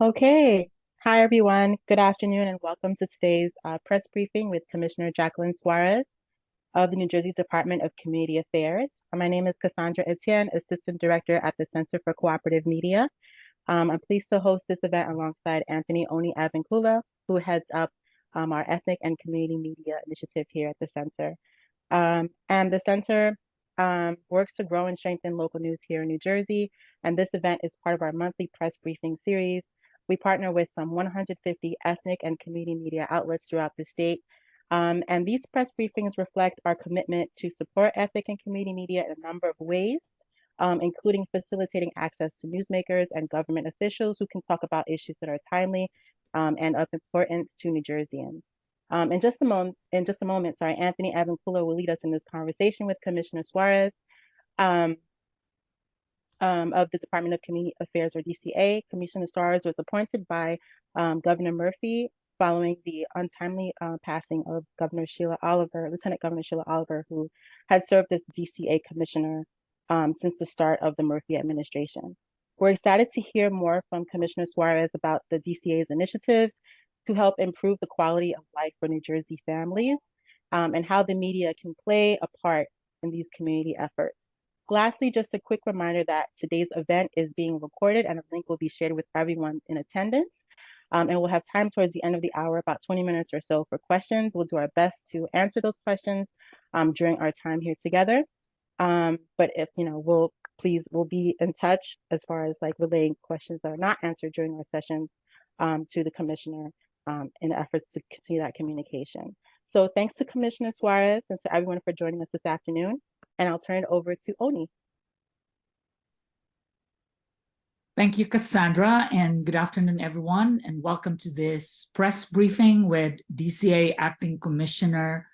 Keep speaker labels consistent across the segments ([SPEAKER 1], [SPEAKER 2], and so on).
[SPEAKER 1] Okay. Hi, everyone. Good afternoon, and welcome to today's press briefing with Commissioner Jacquelyn Suarez of the New Jersey Department of Community Affairs. My name is Cassandra Etienne, Assistant Director at the Center for Cooperative Media. I'm pleased to host this event alongside Anthony Oni Avenkula, who heads up our Ethnic and Community Media Initiative here at the Center. And the Center works to grow and strengthen local news here in New Jersey, and this event is part of our monthly press briefing series. We partner with some 150 ethnic and community media outlets throughout the state. And these press briefings reflect our commitment to support ethnic and community media in a number of ways, including facilitating access to newsmakers and government officials who can talk about issues that are timely and of importance to New Jerseyans. In just a moment, sorry, Anthony Avenkula will lead us in this conversation with Commissioner Suarez. Um, of the Department of Community Affairs, or DCA. Commissioner Suarez was appointed by Governor Murphy following the untimely passing of Lieutenant Governor Sheila Oliver, who had served as DCA commissioner since the start of the Murphy administration. We're excited to hear more from Commissioner Suarez about the DCA's initiatives to help improve the quality of life for New Jersey families and how the media can play a part in these community efforts. Lastly, just a quick reminder that today's event is being recorded and a link will be shared with everyone in attendance. And we'll have time towards the end of the hour, about 20 minutes or so for questions. We'll do our best to answer those questions during our time here together. But if, we'll be in touch as far as like relaying questions that are not answered during our sessions to the commissioner in efforts to continue that communication. So thanks to Commissioner Suarez and to everyone for joining us this afternoon. And I'll turn it over to Oni.
[SPEAKER 2] Thank you, Cassandra, and good afternoon, everyone, and welcome to this press briefing with DCA Acting Commissioner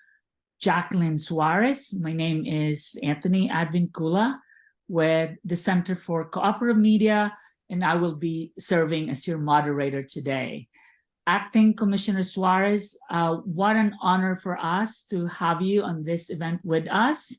[SPEAKER 2] Jacquelyn Suarez. My name is Anthony Avenkula with the Center for Cooperative Media, and I will be serving as your moderator today. Acting Commissioner Suarez, what an honor for us to have you on this event with us.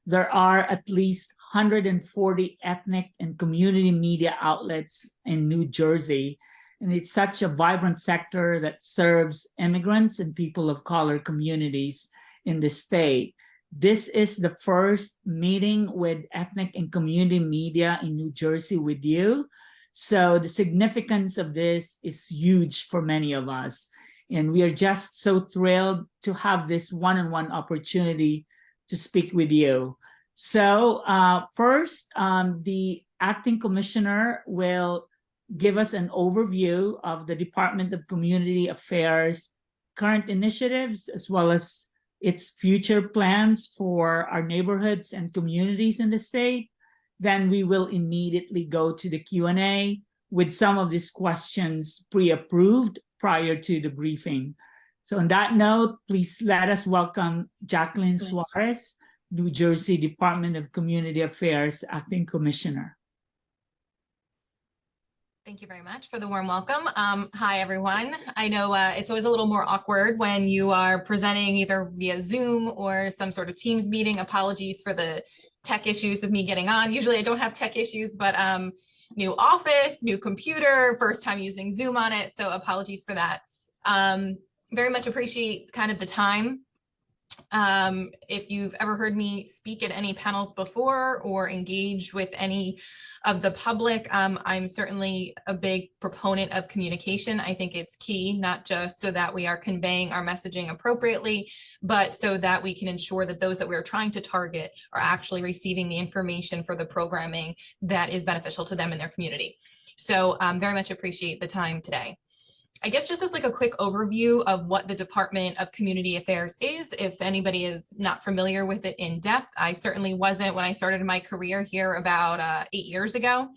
[SPEAKER 2] There are at least 140 ethnic and community media outlets in New Jersey, and it's such a vibrant sector that serves immigrants and people of color communities in the state. This is the first meeting with ethnic and community media in New Jersey with you. So the significance of this is huge for many of us. And we are just so thrilled to have this one-on-one opportunity to speak with you. So first, the acting commissioner will give us an overview of the Department of Community Affairs' current initiatives, as well as its future plans for our neighborhoods and communities in the state. Then we will immediately go to the Q&A with some of these questions pre-approved prior to the briefing. So on that note, please let us welcome Jacquelyn Suarez, New Jersey Department of Community Affairs Acting Commissioner.
[SPEAKER 3] Thank you very much for the warm welcome. Hi, everyone. I know it's always a little more awkward when you are presenting either via Zoom or some sort of Teams meeting. Apologies for the tech issues of me getting on. Usually I don't have tech issues, but new office, new computer, first time using Zoom on it. So apologies for that. Very much appreciate kind of the time. If you've ever heard me speak at any panels before or engage with any of the public, I'm certainly a big proponent of communication. I think it's key, not just so that we are conveying our messaging appropriately, but so that we can ensure that those that we're trying to target are actually receiving the information for the programming that is beneficial to them and their community. So very much appreciate the time today. I guess just as like a quick overview of what the Department of Community Affairs is, if anybody is not familiar with it in depth. I certainly wasn't when I started my career here about 8 years ago.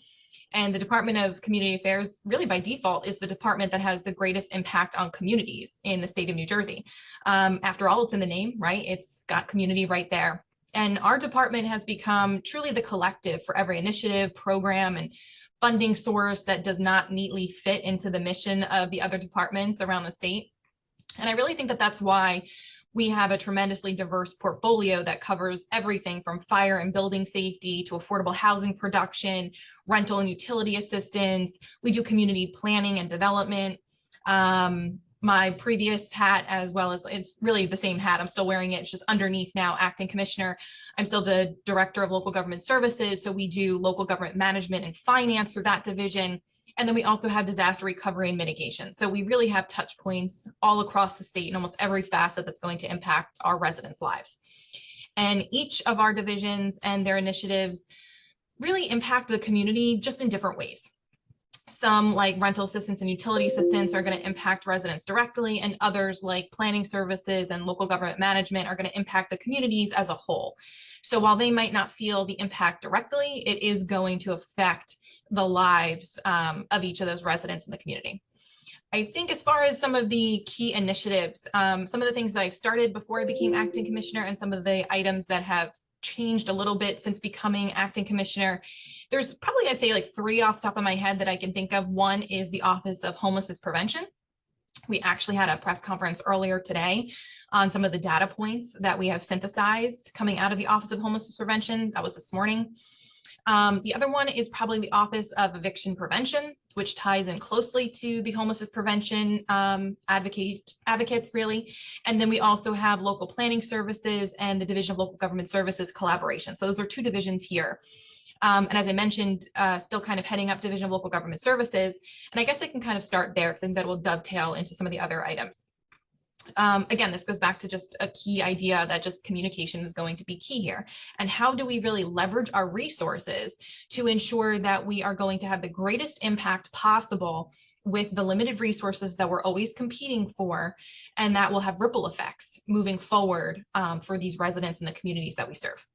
[SPEAKER 3] And the Department of Community Affairs, really by default, is the department that has the greatest impact on communities in the state of New Jersey. After all, it's in the name, right? It's got community right there. And our department has become truly the collective for every initiative, program, and funding source that does not neatly fit into the mission of the other departments around the state. And I really think that that's why We have a tremendously diverse portfolio that covers everything from fire and building safety to affordable housing production, rental and utility assistance. We do community planning and development. My previous hat, as well as, it's really the same hat, I'm still wearing it, it's just underneath now, acting commissioner. I'm still the director of local government services. So we do local government management and finance for that division. And then we also have disaster recovery and mitigation. So we really have touch points all across the state in almost every facet that's going to impact our residents' lives. And each of our divisions and their initiatives really impact the community just in different ways. Some, like rental assistance and utility assistance, are going to impact residents directly, and others like planning services and local government management are going to impact the communities as a whole. So while they might not feel the impact directly, it is going to affect the lives of each of those residents in the community. I think as far as some of the key initiatives, some of the things that I've started before I became acting commissioner and some of the items that have changed a little bit since becoming acting commissioner, there's probably, I'd say, like 3 off the top of my head that I can think of. One is the Office of Homelessness Prevention. We actually had a press conference earlier today on some of the data points that we have synthesized coming out of the Office of Homelessness Prevention. That was this morning. The other one is probably the Office of Eviction Prevention, which ties in closely to the homelessness prevention advocates, really. And then we also have local planning services and the Division of Local Government Services collaboration. So those are 2 divisions here. And as I mentioned, still kind of heading up Division of Local Government Services. And I guess I can kind of start there because I think that will dovetail into some of the other items. Again, this goes back to just a key idea that just communication is going to be key here. And how do we really leverage our resources to ensure that we are going to have the greatest impact possible with the limited resources that we're always competing for, and that will have ripple effects moving forward for these residents and the communities that we serve.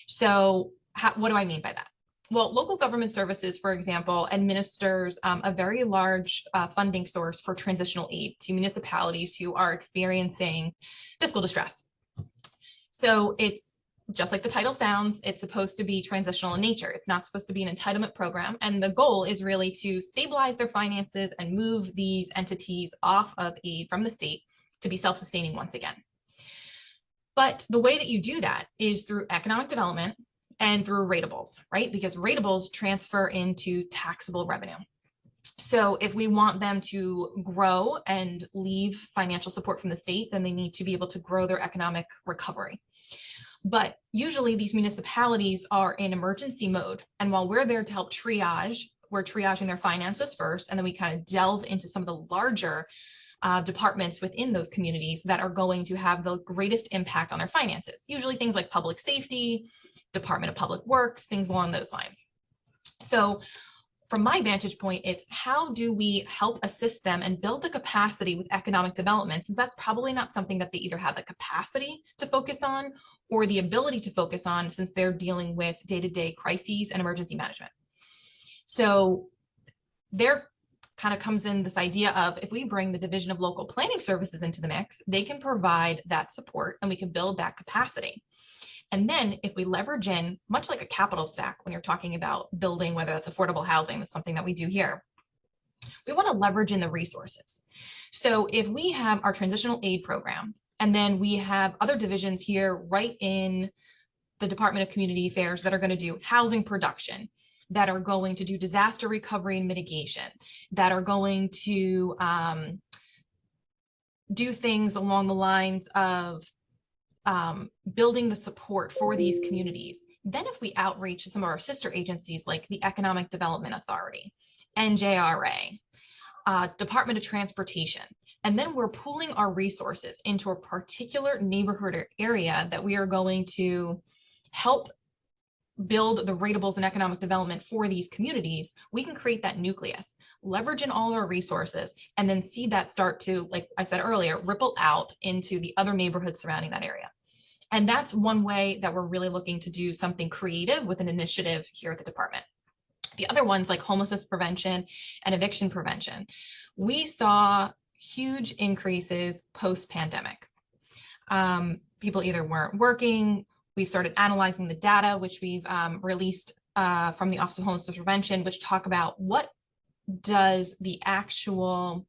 [SPEAKER 3] So what do I mean by that? Well, local government services, for example, administers a very large funding source for transitional aid to municipalities who are experiencing fiscal distress. So it's just like the title sounds, it's supposed to be transitional in nature. It's not supposed to be an entitlement program. And the goal is really to stabilize their finances and move these entities off of aid from the state to be self-sustaining once again. But the way that you do that is through economic development and through ratables, right? Because ratables transfer into taxable revenue. So if we want them to grow and leave financial support from the state, then they need to be able to grow their economic recovery. But usually these municipalities are in emergency mode. And while we're there to help triage, we're triaging their finances first, and then we kind of delve into some of the larger departments within those communities that are going to have the greatest impact on their finances. Usually things like public safety, Department of Public Works, things along those lines. So from my vantage point, it's how do we help assist them and build the capacity with economic development, since that's probably not something that they either have the capacity to focus on or the ability to focus on, since they're dealing with day-to-day crises and emergency management. So there kind of comes in this idea of, if we bring the Division of Local Planning Services into the mix, they can provide that support and we can build that capacity. And then if we leverage in, much like a capital stack, when you're talking about building, whether that's affordable housing, that's something that we do here, we want to leverage in the resources. So if we have our transitional aid program, and then we have other divisions here right in the Department of Community Affairs that are going to do housing production, that are going to do disaster recovery and mitigation, that are going to do things along the lines of building the support for these communities. Then if we outreach to some of our sister agencies like the Economic Development Authority, NJRA, Department of Transportation, and then we're pooling our resources into a particular neighborhood or area that we are going to help build the ratables and economic development for these communities, we can create that nucleus, leverage in all our resources, and then see that start to, like I said earlier, ripple out into the other neighborhoods surrounding that area. And that's one way that we're really looking to do something creative with an initiative here at the department. The other ones, like homelessness prevention and eviction prevention, we saw huge increases post-pandemic. People either weren't working. We've started analyzing the data, which we've released from the Office of Homelessness Prevention, which talk about what does the actual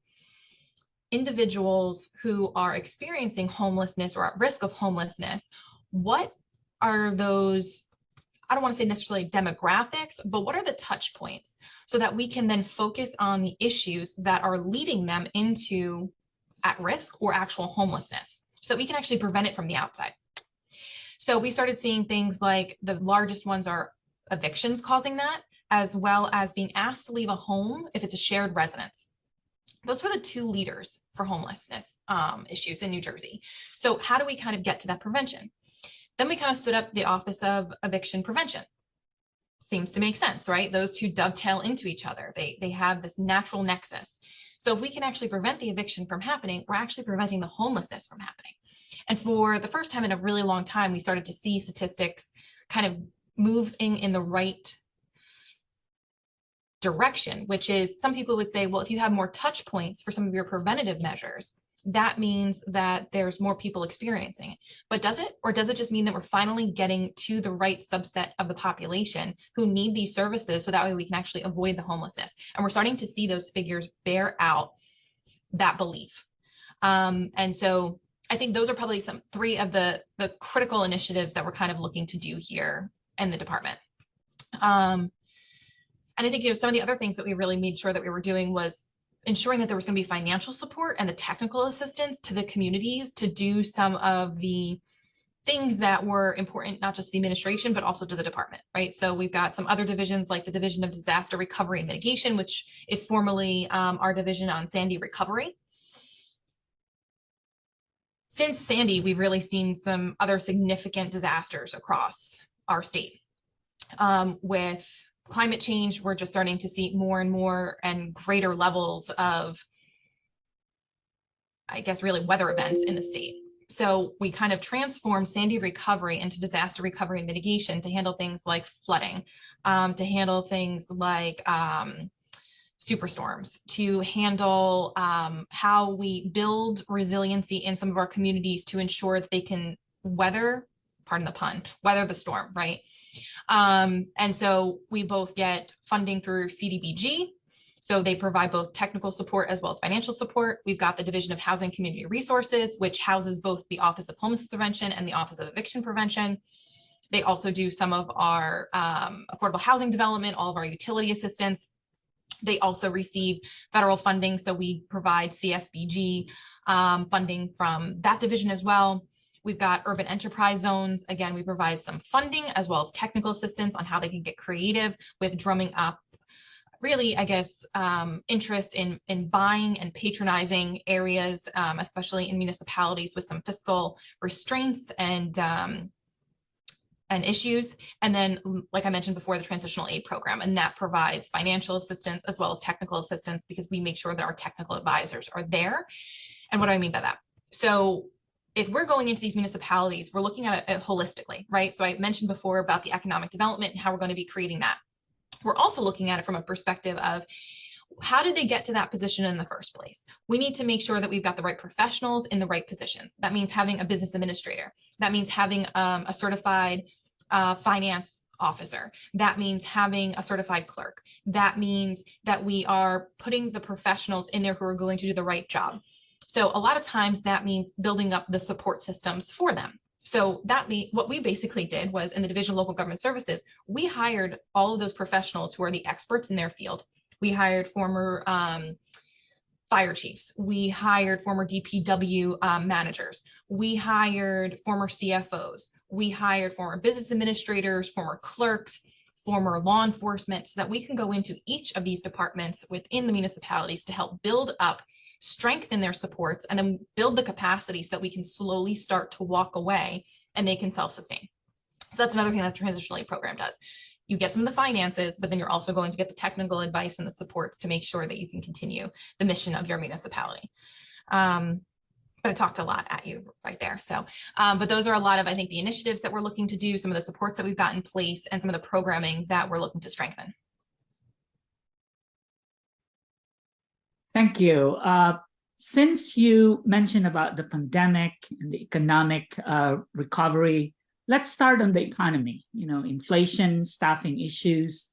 [SPEAKER 3] individuals who are experiencing homelessness or at risk of homelessness, what are those, I don't want to say necessarily demographics, but what are the touch points so that we can then focus on the issues that are leading them into at risk or actual homelessness so that we can actually prevent it from the outside. So we started seeing things like the largest ones are evictions causing that, as well as being asked to leave a home if it's a shared residence. Those were the two leaders for homelessness issues in New Jersey. So how do we kind of get to that prevention? Then we kind of stood up the Office of Eviction Prevention. Seems to make sense, right? Those two dovetail into each other. They have this natural nexus. So if we can actually prevent the eviction from happening, we're actually preventing the homelessness from happening. And for the first time in a really long time, we started to see statistics kind of moving in the right direction, which is some people would say, well, if you have more touch points for some of your preventative measures, that means that there's more people experiencing it. But does it? Or does it just mean that we're finally getting to the right subset of the population who need these services so that way we can actually avoid the homelessness? And we're starting to see those figures bear out that belief. And so I think those are probably three of the critical initiatives that we're kind of looking to do here in the department. And I think, some of the other things that we really made sure that we were doing was ensuring that there was going to be financial support and the technical assistance to the communities to do some of the things that were important, not just the administration, but also to the department, right? So we've got some other divisions like the Division of Disaster Recovery and Mitigation, which is formerly our division on Sandy recovery. Since Sandy, we've really seen some other significant disasters across our state. With climate change, we're just starting to see more and more and greater levels of, I guess, really weather events in the state. So we kind of transformed Sandy recovery into disaster recovery and mitigation to handle things like flooding, to handle things like superstorms, to handle how we build resiliency in some of our communities to ensure that they can weather, pardon the pun, weather the storm, right? And so we both get funding through CDBG. So they provide both technical support as well as financial support. We've got the Division of Housing and Community Resources, which houses both the Office of Homelessness Prevention and the Office of Eviction Prevention. They also do some of our affordable housing development, all of our utility assistance. They also receive federal funding. So we provide CSBG funding from that division as well. We've got urban enterprise zones. Again, we provide some funding as well as technical assistance on how they can get creative with drumming up really, I guess, interest in buying and patronizing areas, especially in municipalities with some fiscal restraints and issues. And then, like I mentioned before, the transitional aid program, and that provides financial assistance as well as technical assistance because we make sure that our technical advisors are there. And what do I mean by that? So if we're going into these municipalities, we're looking at it holistically, right? So I mentioned before about the economic development and how we're going to be creating that. We're also looking at it from a perspective of how did they get to that position in the first place? We need to make sure that we've got the right professionals in the right positions. That means having a business administrator. That means having a certified finance officer. That means having a certified clerk. That means that we are putting the professionals in there who are going to do the right job. So a lot of times that means building up the support systems for them. So what we basically did was in the Division of Local Government Services, we hired all of those professionals who are the experts in their field. We hired former fire chiefs. We hired former DPW managers. We hired former CFOs. We hired former business administrators, former clerks, former law enforcement, so that we can go into each of these departments within the municipalities to help build up, strengthen their supports, and then build the capacity so that we can slowly start to walk away and they can self-sustain. So that's another thing that the transitional aid program does. You get some of the finances, but then you're also going to get the technical advice and the supports to make sure that you can continue the mission of your municipality. But I talked a lot at you right there. So, but those are a lot of, I think, the initiatives that we're looking to do, some of the supports that we've got in place, and some of the programming that we're looking to strengthen.
[SPEAKER 2] Thank you. Since you mentioned about the pandemic and the economic recovery, let's start on the economy. Inflation, staffing issues,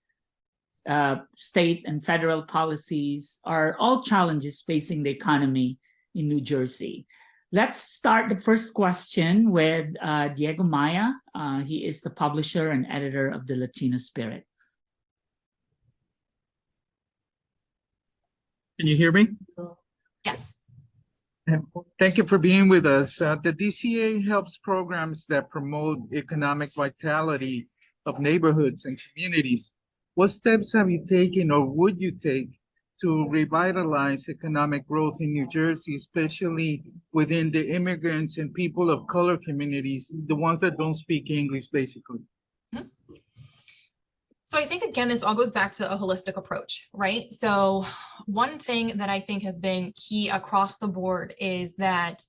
[SPEAKER 2] state and federal policies are all challenges facing the economy in New Jersey. Let's start the first question with Diego Maya. He is the publisher and editor of the Latino Spirit.
[SPEAKER 4] Can you hear me?
[SPEAKER 3] Yes.
[SPEAKER 4] Thank you for being with us. The DCA helps programs that promote economic vitality of neighborhoods and communities. What steps have you taken or would you take to revitalize economic growth in New Jersey, especially within the immigrants and people of color communities, the ones that don't speak English, basically?
[SPEAKER 3] So I think, again, this all goes back to a holistic approach, right? So one thing that I think has been key across the board is that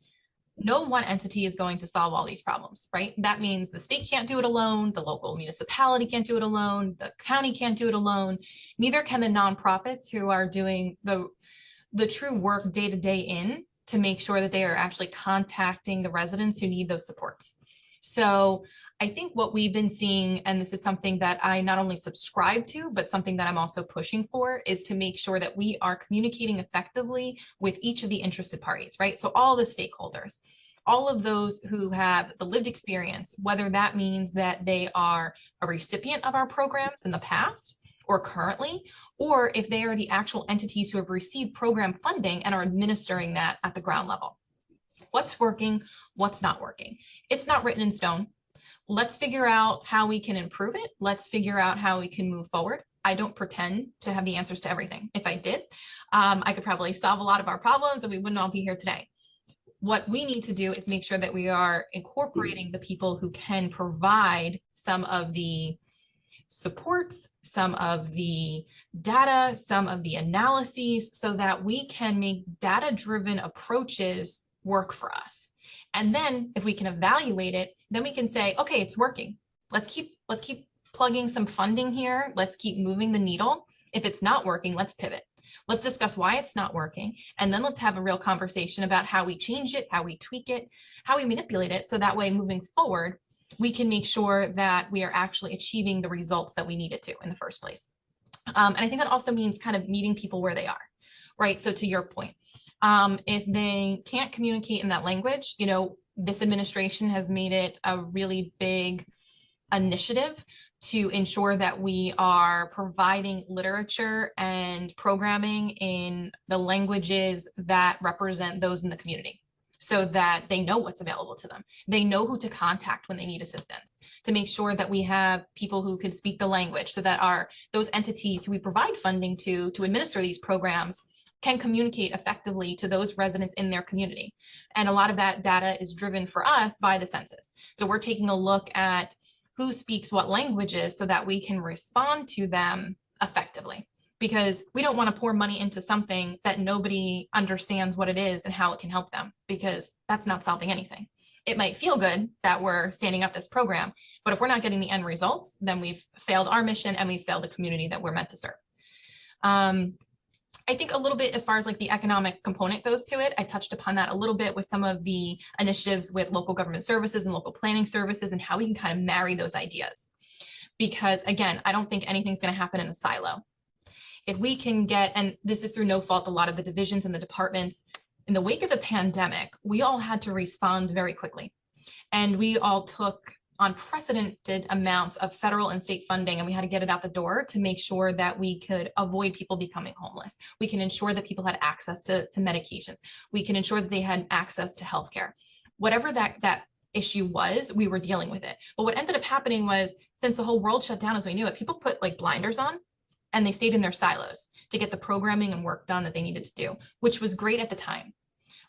[SPEAKER 3] no one entity is going to solve all these problems, right? That means the state can't do it alone, the local municipality can't do it alone, the county can't do it alone, neither can the nonprofits who are doing the true work day to day in to make sure that they are actually contacting the residents who need those supports. So I think what we've been seeing, and this is something that I not only subscribe to, but something that I'm also pushing for, is to make sure that we are communicating effectively with each of the interested parties, right? So all the stakeholders, all of those who have the lived experience, whether that means that they are a recipient of our programs in the past or currently, or if they are the actual entities who have received program funding and are administering that at the ground level. What's working, what's not working? It's not written in stone. Let's figure out how we can improve it. Let's figure out how we can move forward. I don't pretend to have the answers to everything. If I did, I could probably solve a lot of our problems and we wouldn't all be here today. What we need to do is make sure that we are incorporating the people who can provide some of the supports, some of the data, some of the analyses, so that we can make data-driven approaches work for us. And then if we can evaluate it, then we can say, okay, it's working. Let's keep plugging some funding here. Let's keep moving the needle. If it's not working, let's pivot. Let's discuss why it's not working. And then let's have a real conversation about how we change it, how we tweak it, how we manipulate it. So that way, moving forward, we can make sure that we are actually achieving the results that we needed to in the first place. And I think that also means kind of meeting people where they are, right? So to your point, if they can't communicate in that language, you know, this administration has made it a really big initiative to ensure that we are providing literature and programming in the languages that represent those in the community, so that they know what's available to them. They know who to contact when they need assistance, to make sure that we have people who can speak the language, so that those entities who we provide funding to administer these programs can communicate effectively to those residents in their community. And a lot of that data is driven for us by the census. So we're taking a look at who speaks what languages so that we can respond to them effectively, because we don't want to pour money into something that nobody understands what it is and how it can help them, because that's not solving anything. It might feel good that we're standing up this program, but if we're not getting the end results, then we've failed our mission and we've failed the community that we're meant to serve. I think a little bit as far as like the economic component goes to it, I touched upon that a little bit with some of the initiatives with local government services and local planning services and how we can kind of marry those ideas. Because again, I don't think anything's going to happen in a silo. If we can get, and this is through no fault, a lot of the divisions and the departments, in the wake of the pandemic, we all had to respond very quickly. And we all took unprecedented amounts of federal and state funding, and we had to get it out the door to make sure that we could avoid people becoming homeless. We can ensure that people had access to medications. We can ensure that they had access to healthcare. Whatever that issue was, we were dealing with it. But what ended up happening was, since the whole world shut down as we knew it, people put like blinders on and they stayed in their silos to get the programming and work done that they needed to do, which was great at the time.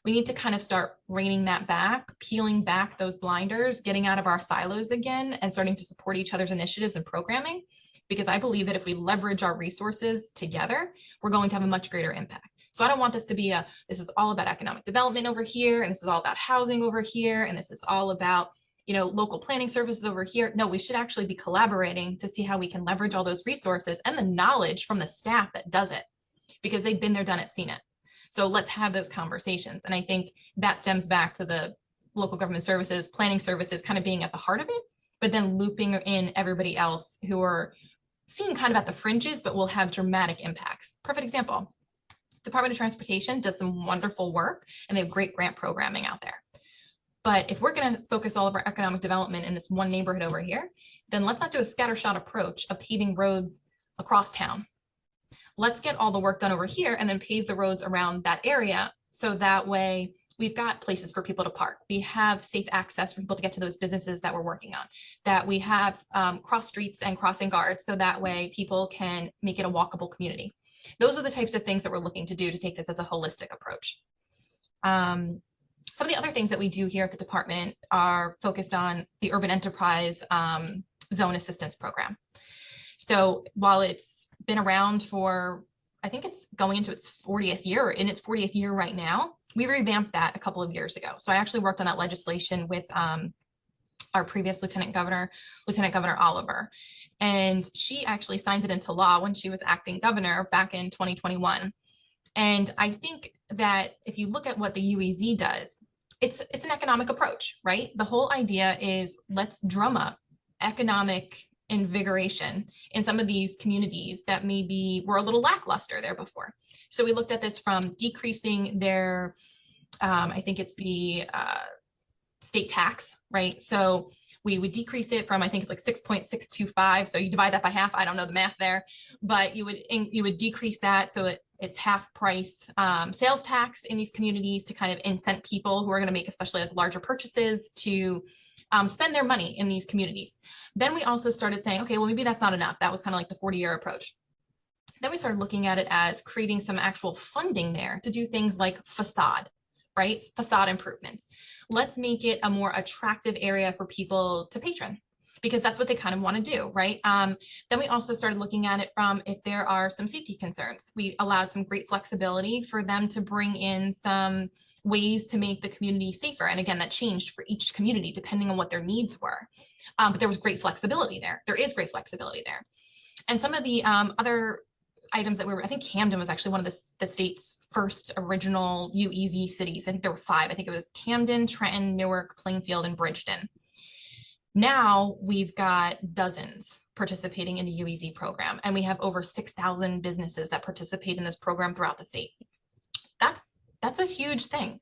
[SPEAKER 3] We need to kind of start reining that back, peeling back those blinders, getting out of our silos again, and starting to support each other's initiatives and programming, because I believe that if we leverage our resources together, we're going to have a much greater impact. So I don't want this to be this is all about economic development over here, and this is all about housing over here, and this is all about, you know, local planning services over here. No, we should actually be collaborating to see how we can leverage all those resources and the knowledge from the staff that does it, because they've been there, done it, seen it. So let's have those conversations. And I think that stems back to the local government services, planning services kind of being at the heart of it, but then looping in everybody else who are seen kind of at the fringes, but will have dramatic impacts. Perfect example. Department of Transportation does some wonderful work and they have great grant programming out there. But if we're going to focus all of our economic development in this one neighborhood over here, then let's not do a scattershot approach of paving roads across town. Let's get all the work done over here and then pave the roads around that area. So that way we've got places for people to park. We have safe access for people to get to those businesses that we're working on, that we have cross streets and crossing guards. So that way people can make it a walkable community. Those are the types of things that we're looking to do to take this as a holistic approach. Some of the other things that we do here at the department are focused on the urban enterprise zone assistance program. So while it's been around for, I think it's going into its 40th year, in its 40th year right now, we revamped that a couple of years ago. So I actually worked on that legislation with our previous Lieutenant Governor Oliver. And she actually signed it into law when she was acting governor back in 2021. And I think that if you look at what the UEZ does, it's an economic approach, right? The whole idea is let's drum up economic invigoration in some of these communities that maybe were a little lackluster there before. So we looked at this from decreasing their, I think it's the state tax, right? So we would decrease it from, I think it's like 6.625. So you divide that by half. I don't know the math there, but you would decrease that. So it's half price sales tax in these communities to kind of incent people who are going to make especially like larger purchases to spend their money in these communities. Then we also started saying, okay, well, maybe that's not enough. That was kind of like the 40-year approach. Then we started looking at it as creating some actual funding there to do things like facade, right? Facade improvements. Let's make it a more attractive area for people to patron, because that's what they kind of want to do, right? Then we also started looking at it from if there are some safety concerns. We allowed some great flexibility for them to bring in some ways to make the community safer. And again, that changed for each community depending on what their needs were. But there was great flexibility there. There is great flexibility there. And some of the other items that I think Camden was actually one of the state's first original UEZ cities. I think there were 5. I think it was Camden, Trenton, Newark, Plainfield, and Bridgeton. Now we've got dozens participating in the UEZ program, and we have over 6,000 businesses that participate in this program throughout the state. That's a huge thing.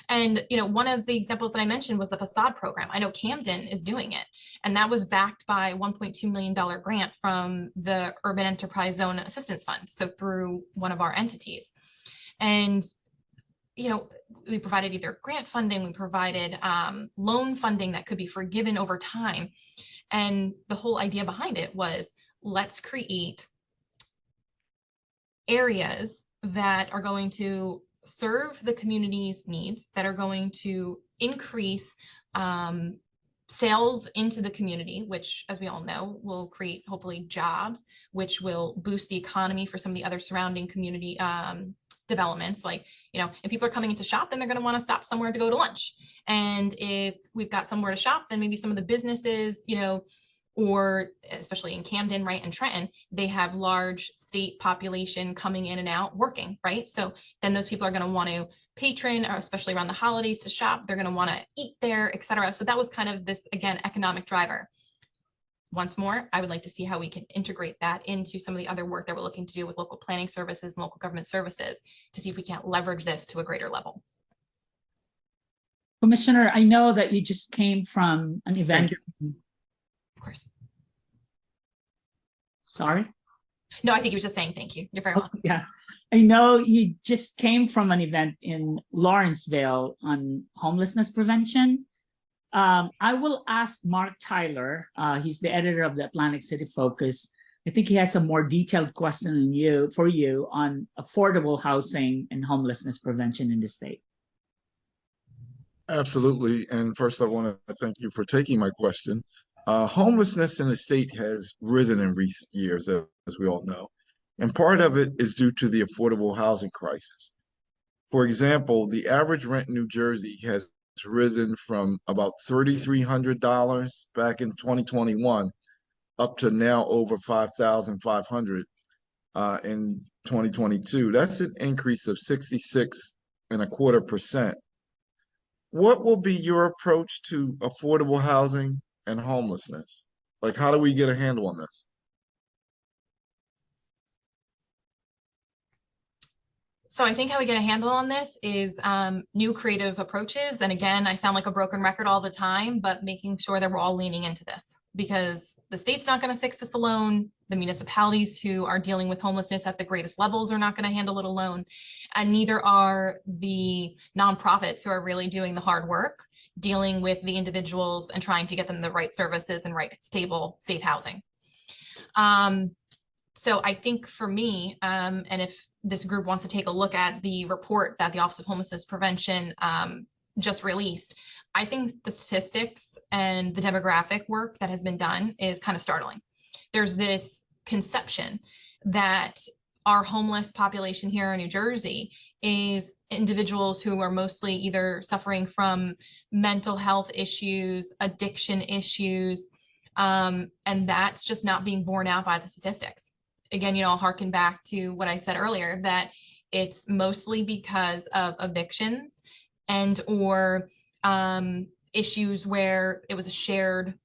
[SPEAKER 3] And, you know, one of the examples that I mentioned was the facade program. I know Camden is doing it, and that was backed by a $1.2 million grant from the Urban Enterprise Zone Assistance Fund. So through one of our entities. And, you know, we provided either grant funding, we provided loan funding that could be forgiven over time. And the whole idea behind it was, let's create areas that are going to serve the community's needs, that are going to increase sales into the community, which, as we all know, will create hopefully jobs, which will boost the economy for some of the other surrounding community developments. Like, you know, if people are coming in to shop, then they're going to want to stop somewhere to go to lunch. And if we've got somewhere to shop, then maybe some of the businesses, you know, or especially in Camden, right, and Trenton, they have large state population coming in and out working, right? So then those people are going to want to patron, or especially around the holidays, to shop. They're going to want to eat there, etc. So that was kind of this, again, economic driver. Once more, I would like to see how we can integrate that into some of the other work that we're looking to do with local planning services and local government services to see if we can't leverage this to a greater level.
[SPEAKER 2] Commissioner, I know that you just came from an event.
[SPEAKER 3] Of course.
[SPEAKER 2] Sorry?
[SPEAKER 3] No, I think he was just saying thank you. You're very welcome.
[SPEAKER 2] Yeah, I know you just came from an event in Lawrenceville on homelessness prevention. I will ask Mark Tyler. He's the editor of the Atlantic City Focus. I think he has a more detailed question for you on affordable housing and homelessness prevention in the state.
[SPEAKER 5] Absolutely. And first, I want to thank you for taking my question. Homelessness in the state has risen in recent years, as we all know, and part of it is due to the affordable housing crisis. For example, the average rent in New Jersey has risen from about $3,300 back in 2021 up to now over $5,500 in 2022. That's an increase of 66.25%. What will be your approach to affordable housing and homelessness? Like, how do we get a handle on this?
[SPEAKER 3] So I think how we get a handle on this is new creative approaches. And again, I sound like a broken record all the time, but making sure that we're all leaning into this, because the state's not going to fix this alone. The municipalities who are dealing with homelessness at the greatest levels are not going to handle it alone. And neither are the nonprofits who are really doing the hard work, dealing with the individuals and trying to get them the right services and right, stable, safe housing. So I think for me, and if this group wants to take a look at the report that the Office of Homelessness Prevention just released, I think the statistics and the demographic work that has been done is kind of startling. There's this conception that our homeless population here in New Jersey is individuals who are mostly either suffering from mental health issues, addiction issues, and that's just not being borne out by the statistics. Again, I'll harken back to what I said earlier, that it's mostly because of evictions and or issues where it was a shared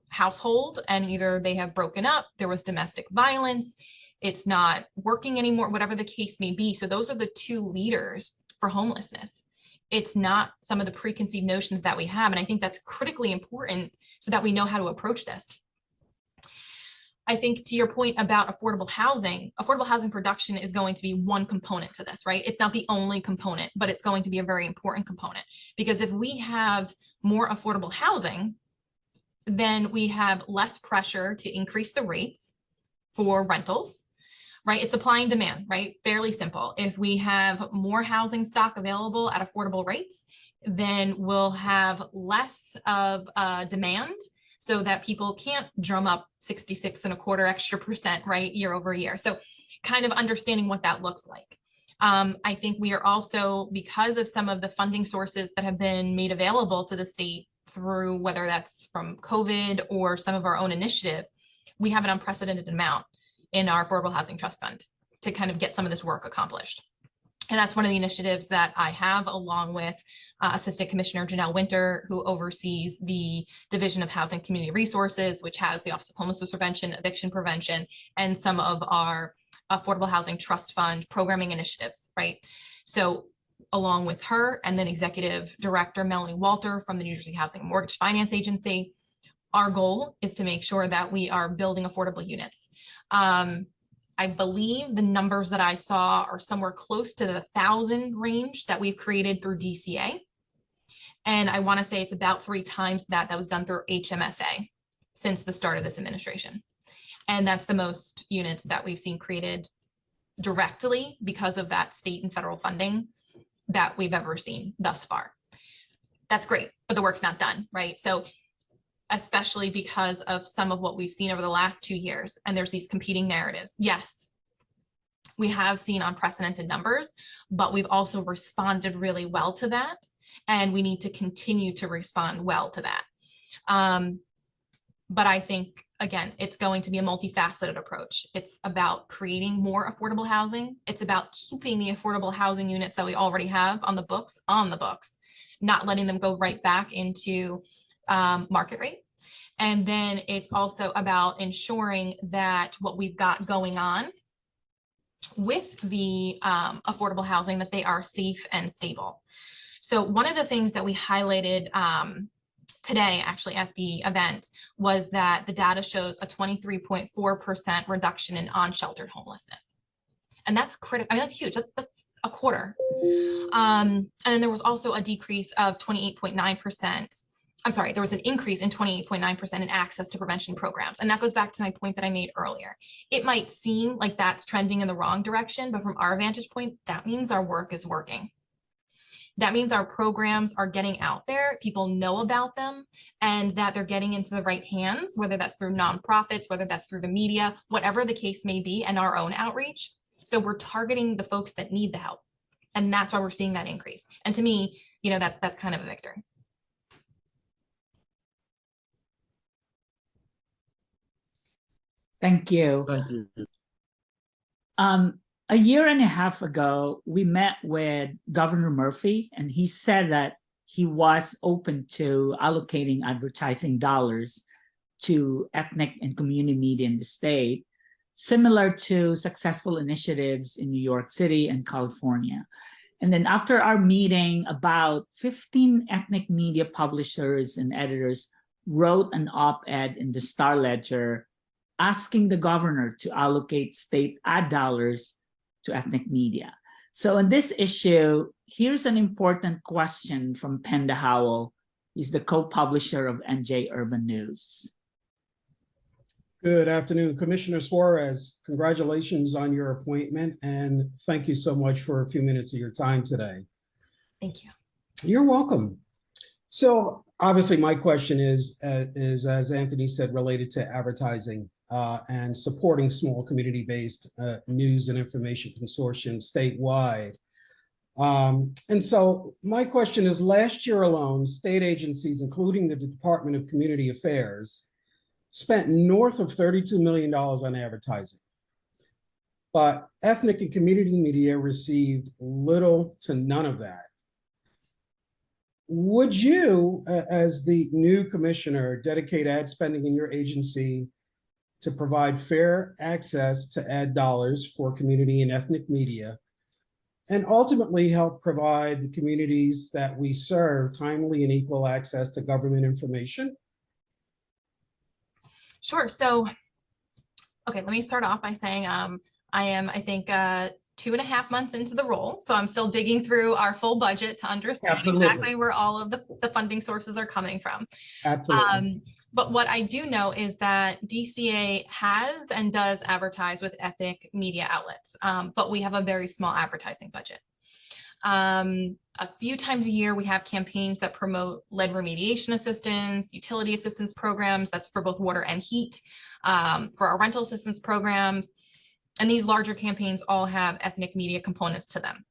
[SPEAKER 3] household and either they have broken up, there was domestic violence, it's not working anymore, whatever the case may be. So those are the two leaders for homelessness. It's not some of the preconceived notions that we have. And I think that's critically important so that we know how to approach this. I think to your point about affordable housing production is going to be one component to this, right? It's not the only component, but it's going to be a very important component, because if we have more affordable housing, then we have less pressure to increase the rates for rentals, right? It's supply and demand, right? Fairly simple. If we have more housing stock available at affordable rates, then we'll have less of a demand, so that people can't drum up 66.25% extra, right, year over year. So kind of understanding what that looks like. I think we are also, because of some of the funding sources that have been made available to the state through, whether that's from COVID or some of our own initiatives, we have an unprecedented amount in our Affordable Housing Trust Fund to kind of get some of this work accomplished. And that's one of the initiatives that I have, along with Assistant Commissioner Janelle Winter, who oversees the Division of Housing Community Resources, which has the Office of Homelessness Prevention, Eviction Prevention, and some of our Affordable Housing Trust Fund programming initiatives, right? So along with her, and then Executive Director Melanie Walter from the New Jersey Housing and Mortgage Finance Agency, our goal is to make sure that we are building affordable units. I believe the numbers that I saw are somewhere close to the 1,000 range that we've created through DCA. And I want to say it's about 3 times that was done through HMFA since the start of this administration. And that's the most units that we've seen created directly because of that state and federal funding that we've ever seen thus far. That's great, but the work's not done, right? So especially because of some of what we've seen over the last 2 years. And there's these competing narratives. Yes, we have seen unprecedented numbers, but we've also responded really well to that. And we need to continue to respond well to that. But I think, again, it's going to be a multifaceted approach. It's about creating more affordable housing. It's about keeping the affordable housing units that we already have on the books, not letting them go right back into market rate. And then it's also about ensuring that what we've got going on with the affordable housing, that they are safe and stable. So one of the things that we highlighted today, actually at the event, was that the data shows a 23.4% reduction in unsheltered homelessness. And that's critical. I mean, that's huge. That's a quarter. And then there was also a decrease of 28.9%. I'm sorry, there was an increase in 28.9% in access to prevention programs. And that goes back to my point that I made earlier. It might seem like that's trending in the wrong direction, but from our vantage point, that means our work is working. That means our programs are getting out there, people know about them, and that they're getting into the right hands, whether that's through nonprofits, whether that's through the media, whatever the case may be, and our own outreach. So we're targeting the folks that need the help. And that's why we're seeing that increase. And to me, that's kind of a victory.
[SPEAKER 2] Thank you.
[SPEAKER 5] Thank you.
[SPEAKER 2] A year and a half ago, we met with Governor Murphy, and he said that he was open to allocating advertising dollars to ethnic and community media in the state. similar to successful initiatives in New York City and California. And then after our meeting, about 15 ethnic media publishers and editors wrote an op-ed in the Star Ledger asking the governor to allocate state ad dollars to ethnic media. So on this issue, here's an important question from Penda Howell. He's the co-publisher of NJ Urban News.
[SPEAKER 6] Good afternoon, Commissioner Suarez. Congratulations on your appointment, and thank you so much for a few minutes of your time today.
[SPEAKER 3] Thank you.
[SPEAKER 6] You're welcome. So obviously my question is as Anthony said, related to advertising and supporting small community-based news and information consortiums statewide. And so my question is, last year alone, state agencies, including the Department of Community Affairs, spent north of $32 million on advertising. But ethnic and community media received little to none of that. Would you, as the new commissioner, dedicate ad spending in your agency to provide fair access to ad dollars for community and ethnic media, and ultimately help provide the communities that we serve timely and equal access to government information?
[SPEAKER 3] Sure. So, okay, let me start off by saying I am, I think, 2.5 months into the role. So I'm still digging through our full budget to understand exactly where all of the funding sources are coming from.
[SPEAKER 6] Absolutely.
[SPEAKER 3] But what I do know is that DCA has and does advertise with ethnic media outlets, but we have a very small advertising budget. A few times a year, we have campaigns that promote lead remediation assistance, utility assistance programs, that's for both water and heat, for our rental assistance programs. And these larger campaigns all have ethnic media components to them.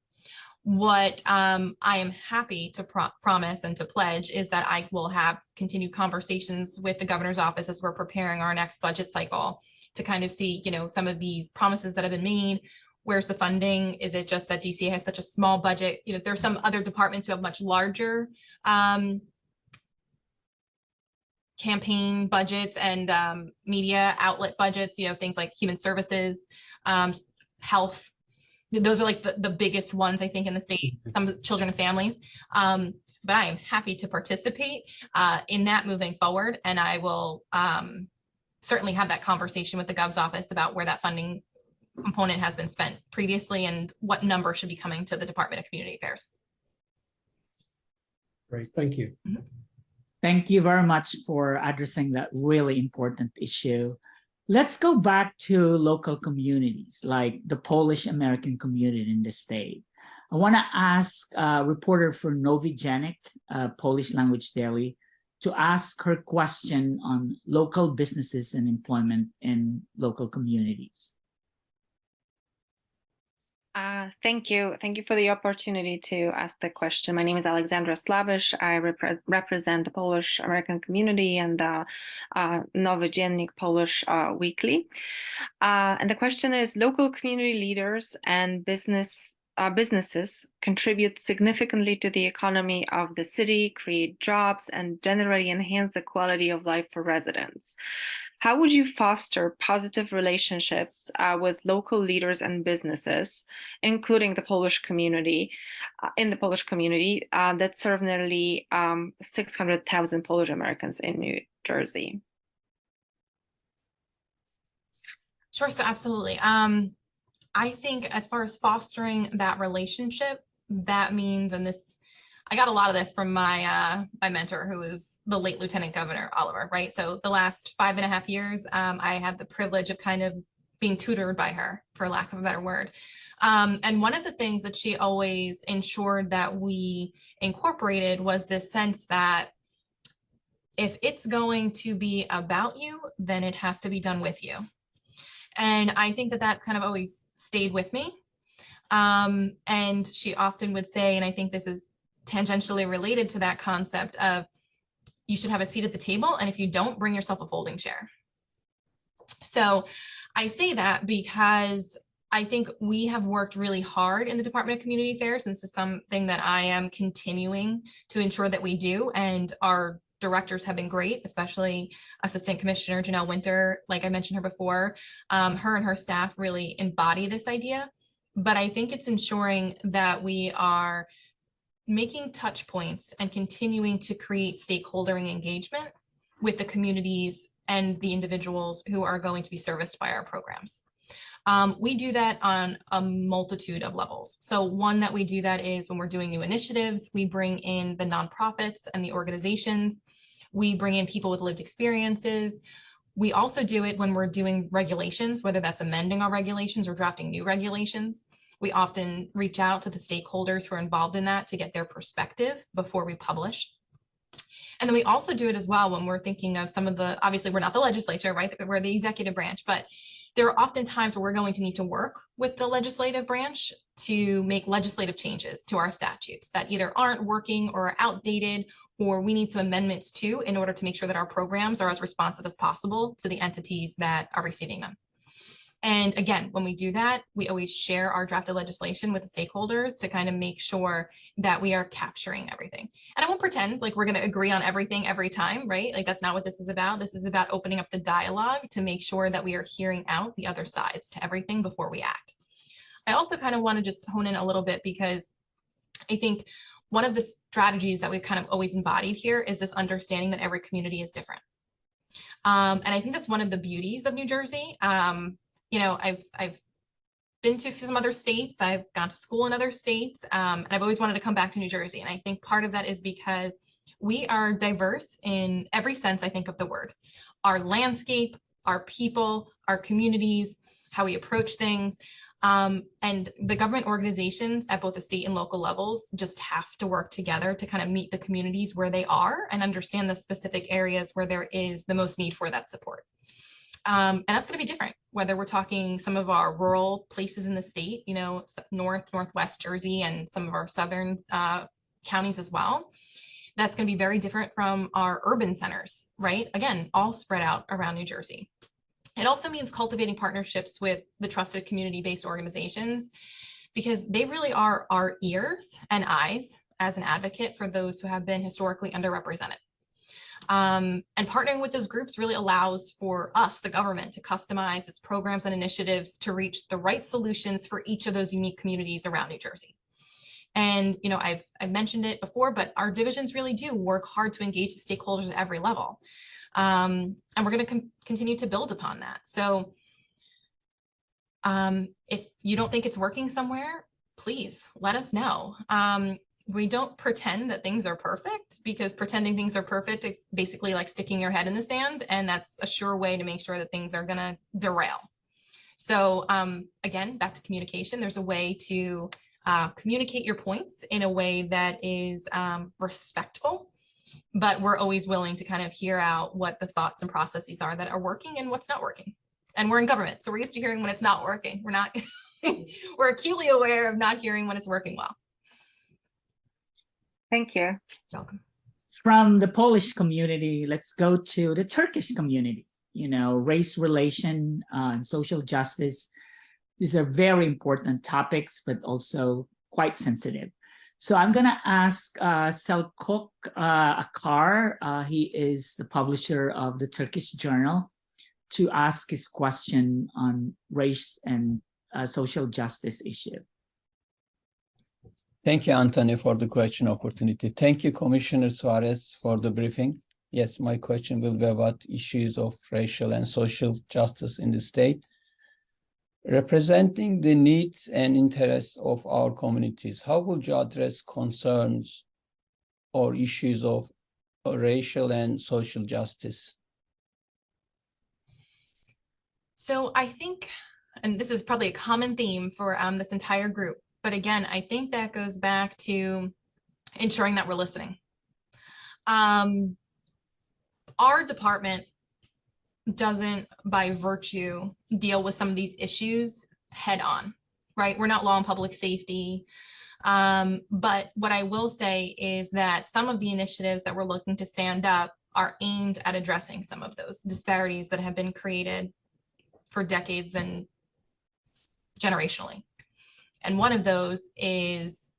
[SPEAKER 3] What I am happy to promise and to pledge is that I will have continued conversations with the governor's office as we're preparing our next budget cycle to kind of see, some of these promises that have been made. Where's the funding? Is it just that DCA has such a small budget? There's some other departments who have much larger campaign budgets and media outlet budgets, things like human services, health. Those are like the biggest ones, I think, in the state, some children and families. But I am happy to participate in that moving forward. And I will certainly have that conversation with the Gov's office about where that funding component has been spent previously and what number should be coming to the Department of Community Affairs.
[SPEAKER 6] Great, thank you.
[SPEAKER 3] Mm-hmm.
[SPEAKER 2] Thank you very much for addressing that really important issue. Let's go back to local communities like the Polish American community in the state. I want to ask a reporter for Nowy Dziennik, Polish Language Daily, to ask her question on local businesses and employment in local communities.
[SPEAKER 7] Thank you. Thank you for the opportunity to ask the question. My name is Alexandra Slavish. I represent the Polish American community and the Nowy Dziennik Polish Weekly. And the question is, local community leaders and businesses contribute significantly to the economy of the city, create jobs, and generally enhance the quality of life for residents. How would you foster positive relationships with local leaders and businesses, including the Polish community, that serve nearly 600,000 Polish Americans in New Jersey?
[SPEAKER 3] Sure, so absolutely. I think as far as fostering that relationship, that means, and this, I got a lot of this from my my mentor, who is the late Lieutenant Governor Oliver, right? So the last 5.5 years, I had the privilege of kind of being tutored by her, for lack of a better word. And one of the things that she always ensured that we incorporated was this sense that if it's going to be about you, then it has to be done with you. And I think that that's kind of always stayed with me. And she often would say, and I think this is tangentially related to that concept of, you should have a seat at the table, and if you don't, bring yourself a folding chair. So I say that because I think we have worked really hard in the Department of Community Affairs, and this is something that I am continuing to ensure that we do, and our directors have been great, especially Assistant Commissioner Janelle Winter. Like I mentioned her before, her and her staff really embody this idea. But I think it's ensuring that we are making touch points and continuing to create stakeholder engagement with the communities and the individuals who are going to be serviced by our programs. We do that on a multitude of levels. So one that we do that is when we're doing new initiatives, we bring in the nonprofits and the organizations. We bring in people with lived experiences. We also do it when we're doing regulations, whether that's amending our regulations or drafting new regulations. We often reach out to the stakeholders who are involved in that to get their perspective before we publish. And then we also do it as well when we're thinking of some of the, obviously we're not the legislature, right? We're the executive branch, but there are often times where we're going to need to work with the legislative branch to make legislative changes to our statutes that either aren't working or are outdated, or we need some amendments to in order to make sure that our programs are as responsive as possible to the entities that are receiving them. And again, when we do that, we always share our drafted legislation with the stakeholders to kind of make sure that we are capturing everything. And I won't pretend like we're going to agree on everything every time, right? Like that's not what this is about. This is about opening up the dialogue to make sure that we are hearing out the other sides to everything before we act. I also kind of want to just hone in a little bit because I think one of the strategies that we've kind of always embodied here is this understanding that every community is different. And I think that's one of the beauties of New Jersey. You know, I've been to some other states, I've gone to school in other states, and I've always wanted to come back to New Jersey. And I think part of that is because we are diverse in every sense, I think, of the word. Our landscape, our people, our communities, how we approach things. And the government organizations at both the state and local levels just have to work together to kind of meet the communities where they are and understand the specific areas where there is the most need for that support. And that's going to be different, whether we're talking some of our rural places in the state, you know, northwest Jersey and some of our southern counties as well. That's going to be very different from our urban centers, right? Again, all spread out around New Jersey. It also means cultivating partnerships with the trusted community-based organizations, because they really are our ears and eyes as an advocate for those who have been historically underrepresented. And partnering with those groups really allows for us, the government, to customize its programs and initiatives to reach the right solutions for each of those unique communities around New Jersey. And, you know, I've mentioned it before, but our divisions really do work hard to engage the stakeholders at every level. And we're going to continue to build upon that. So if you don't think it's working somewhere, please let us know. We don't pretend that things are perfect, because pretending things are perfect, it's basically like sticking your head in the sand, and that's a sure way to make sure that things are going to derail. So again, back to communication, there's a way to communicate your points in a way that is respectful, but we're always willing to kind of hear out what the thoughts and processes are that are working and what's not working. And we're in government, so we're used to hearing when it's not working. We're not, we're acutely aware of not hearing when it's working well.
[SPEAKER 7] Thank you.
[SPEAKER 3] You're welcome.
[SPEAKER 2] From the Polish community, let's go to the Turkish community. You know, race relation and social justice. These are very important topics, but also quite sensitive. So I'm going to ask Selçuk Akar, he is the publisher of the Turkish Journal, to ask his question on race and social justice issue.
[SPEAKER 8] Thank you, Anthony, for the question opportunity. Thank you, Commissioner Suarez, for the briefing. Yes, my question will be about issues of racial and social justice in the state. Representing the needs and interests of our communities, how would you address concerns or issues of racial and social justice?
[SPEAKER 3] So I think, and this is probably a common theme for this entire group, but again, I think that goes back to ensuring that we're listening. Our department doesn't, by virtue, deal with some of these issues head on, right? We're not law and public safety. But what I will say is that some of the initiatives that we're looking to stand up are aimed at addressing some of those disparities that have been created for decades and generationally. And one of those is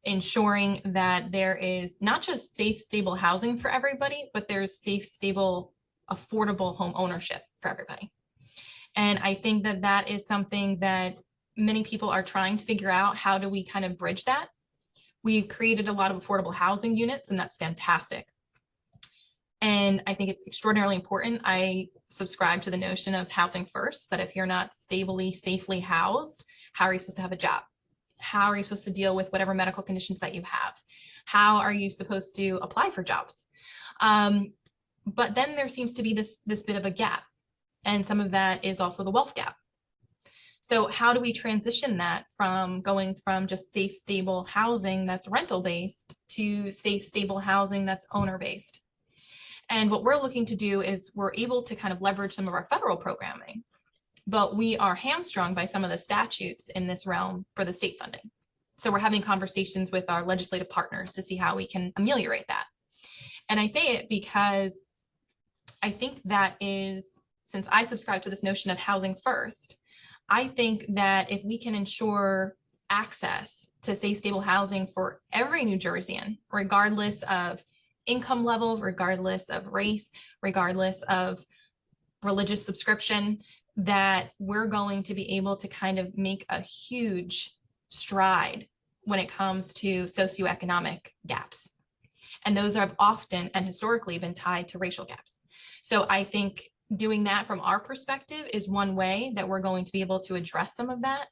[SPEAKER 3] ensuring that there is not just safe, stable housing for everybody, but there's safe, stable, affordable home ownership for everybody. And I think that that is something that many people are trying to figure out. How do we kind of bridge that? We've created a lot of affordable housing units, and that's fantastic. And I think it's extraordinarily important. I subscribe to the notion of housing first, that if you're not stably, safely housed, how are you supposed to have a job? How are you supposed to deal with whatever medical conditions that you have? How are you supposed to apply for jobs? But then there seems to be this bit of a gap. And some of that is also the wealth gap. So how do we transition that from going from just safe, stable housing that's rental based to safe, stable housing that's owner based? And what we're looking to do is we're able to kind of leverage some of our federal programming, but we are hamstrung by some of the statutes in this realm for the state funding. So we're having conversations with our legislative partners to see how we can ameliorate that. And I say it because I think that is, since I subscribe to this notion of housing first, I think that if we can ensure access to safe, stable housing for every New Jerseyan, regardless of income level, regardless of race, regardless of religious subscription, that we're going to be able to kind of make a huge stride when it comes to socioeconomic gaps. And those have often and historically been tied to racial gaps. So I think doing that from our perspective is one way that we're going to be able to address some of that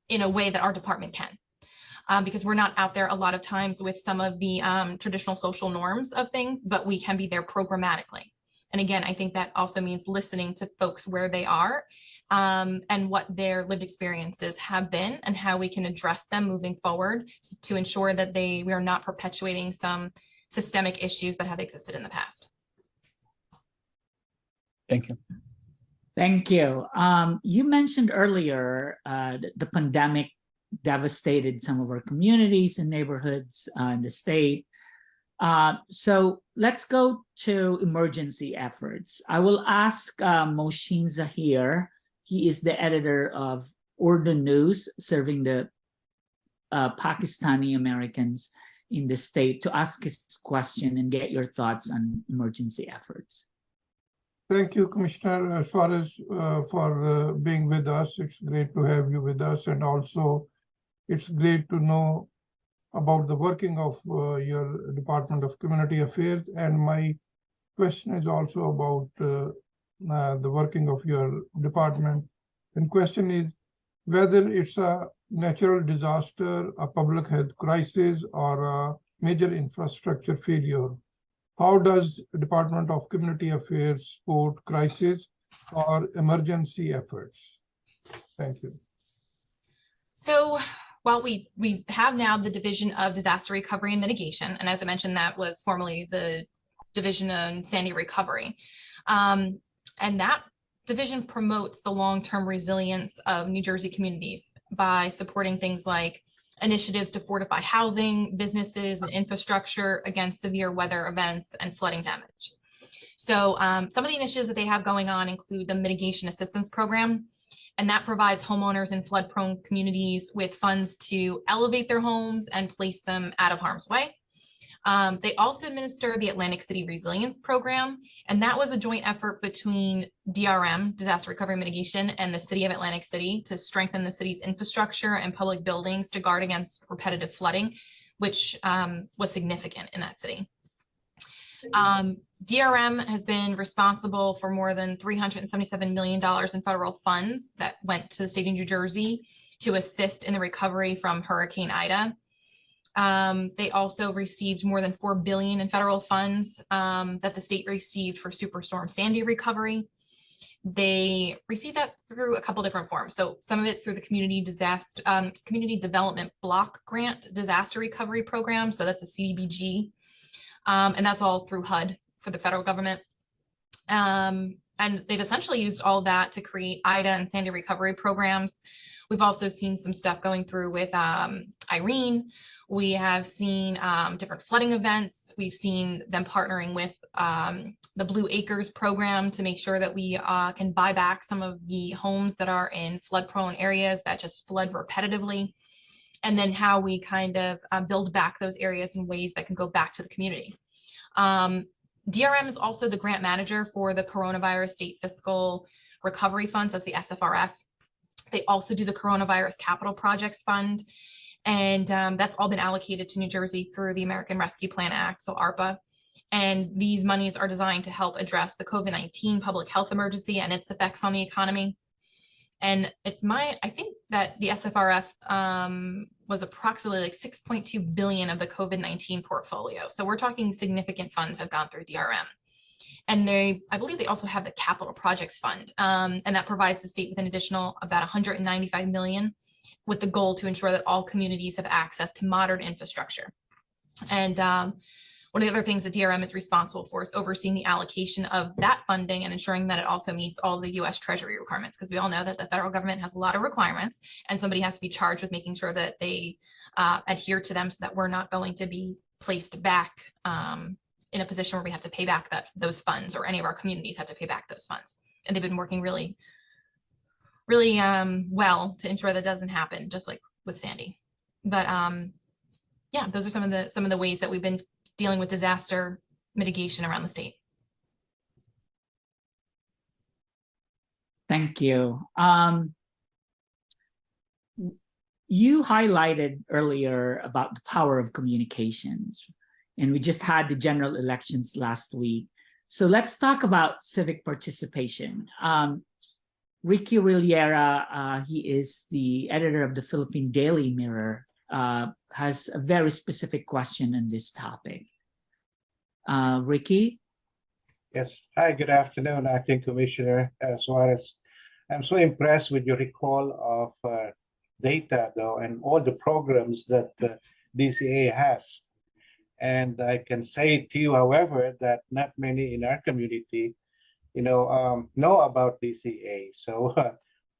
[SPEAKER 3] in a way that our department can. Because we're not out there a lot of times with some of the traditional social norms of things, but we can be there programmatically. And again, I think that also means listening to folks where they are and what their lived experiences have been and how we can address them moving forward to ensure that we are not perpetuating some systemic issues that have existed in the past.
[SPEAKER 8] Thank you.
[SPEAKER 2] Thank you. You mentioned earlier the pandemic devastated some of our communities and neighborhoods in the state. So let's go to emergency efforts. I will ask Mohsin Zahir. He is the editor of Urdu News, serving the Pakistani Americans in the state, to ask his question and get your thoughts on emergency efforts.
[SPEAKER 9] Thank you, Commissioner Suarez, for being with us. It's great to have you with us. And also, it's great to know about the working of your Department of Community Affairs. And my question is also about the working of your department. And question is whether it's a natural disaster, a public health crisis, or a major infrastructure failure. How does the Department of Community Affairs support crisis or emergency efforts? Thank you.
[SPEAKER 3] So while we have now the Division of Disaster Recovery and Mitigation, and as I mentioned, that was formerly the Division on Sandy Recovery. And that division promotes the long-term resilience of New Jersey communities by supporting things like initiatives to fortify housing, businesses, and infrastructure against severe weather events and flooding damage. So some of the initiatives that they have going on include the Mitigation Assistance Program, and that provides homeowners in flood-prone communities with funds to elevate their homes and place them out of harm's way. They also administer the Atlantic City Resilience Program, and that was a joint effort between DRM, Disaster Recovery and Mitigation, and the City of Atlantic City to strengthen the city's infrastructure and public buildings to guard against repetitive flooding, which was significant in that city. DRM has been responsible for more than $377 million in federal funds that went to the state of New Jersey to assist in the recovery from Hurricane Ida. They also received more than $4 billion in federal funds that the state received for Superstorm Sandy recovery. They received that through a couple different forms. So some of it's through the Community Development Block Grant Disaster Recovery Program. So that's a CDBG. And that's all through HUD for the federal government. And they've essentially used all that to create Ida and Sandy recovery programs. We've also seen some stuff going through with Irene. We have seen different flooding events. We've seen them partnering with the Blue Acres program to make sure that we can buy back some of the homes that are in flood-prone areas that just flood repetitively. and then how we kind of build back those areas in ways that can go back to the community. DRM is also the grant manager for the Coronavirus State Fiscal Recovery Funds, that's the SFRF. They also do the Coronavirus Capital Projects Fund, and that's all been allocated to New Jersey through the American Rescue Plan Act, so ARPA. And these monies are designed to help address the COVID-19 public health emergency and its effects on the economy. And I think that the SFRF was approximately like 6.2 billion of the COVID-19 portfolio. So we're talking significant funds have gone through DRM. And I believe they also have the Capital Projects Fund, and that provides the state with an additional about 195 million, with the goal to ensure that all communities have access to modern infrastructure. And one of the other things that DRM is responsible for is overseeing the allocation of that funding and ensuring that it also meets all the U.S. Treasury requirements, because we all know that the federal government has a lot of requirements, and somebody has to be charged with making sure that they adhere to them, so that we're not going to be placed back in a position where we have to pay back those funds, or any of our communities have to pay back those funds. And they've been working really, really well to ensure that doesn't happen, just like with Sandy. But yeah, those are some of the ways that we've been dealing with disaster mitigation around the state.
[SPEAKER 2] Thank you. You highlighted earlier about the power of communications, and we just had the general elections last week. So let's talk about civic participation. Ricky Rillera, he is the editor of the Philippine Daily Mirror, has a very specific question on this topic. Ricky?
[SPEAKER 10] Yes. Hi, good afternoon, Acting Commissioner Suarez. I'm so impressed with your recall of data, though, and all the programs that DCA has. And I can say to you, however, that not many in our community, know about DCA. So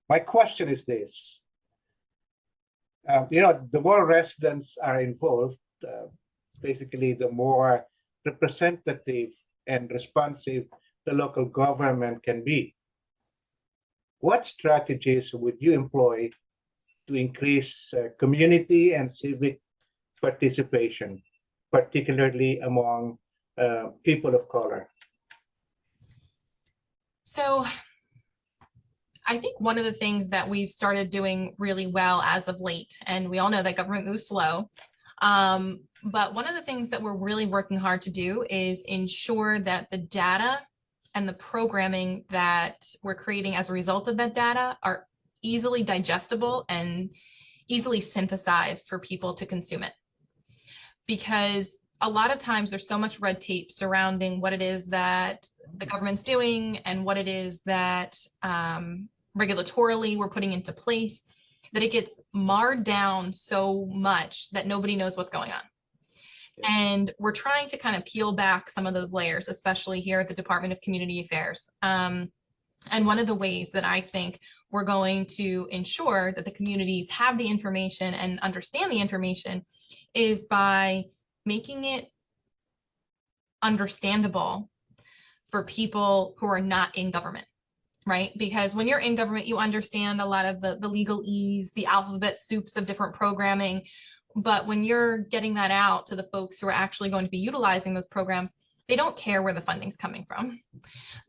[SPEAKER 10] my question is this. The more residents are involved, basically the more representative and responsive the local government can be. What strategies would you employ to increase community and civic participation, particularly among people of color?
[SPEAKER 3] So I think one of the things that we've started doing really well as of late, and we all know that government moves slow, but one of the things that we're really working hard to do is ensure that the data and the programming that we're creating as a result of that data are easily digestible and easily synthesized for people to consume it. Because a lot of times there's so much red tape surrounding what it is that the government's doing and what it is that regulatorily we're putting into place, that it gets marred down so much that nobody knows what's going on. And we're trying to kind of peel back some of those layers, especially here at the Department of Community Affairs. And one of the ways that I think we're going to ensure that the communities have the information and understand the information is by making it understandable for people who are not in government, right? Because when you're in government, you understand a lot of the legalese, the alphabet soups of different programming. But when you're getting that out to the folks who are actually going to be utilizing those programs, they don't care where the funding's coming from.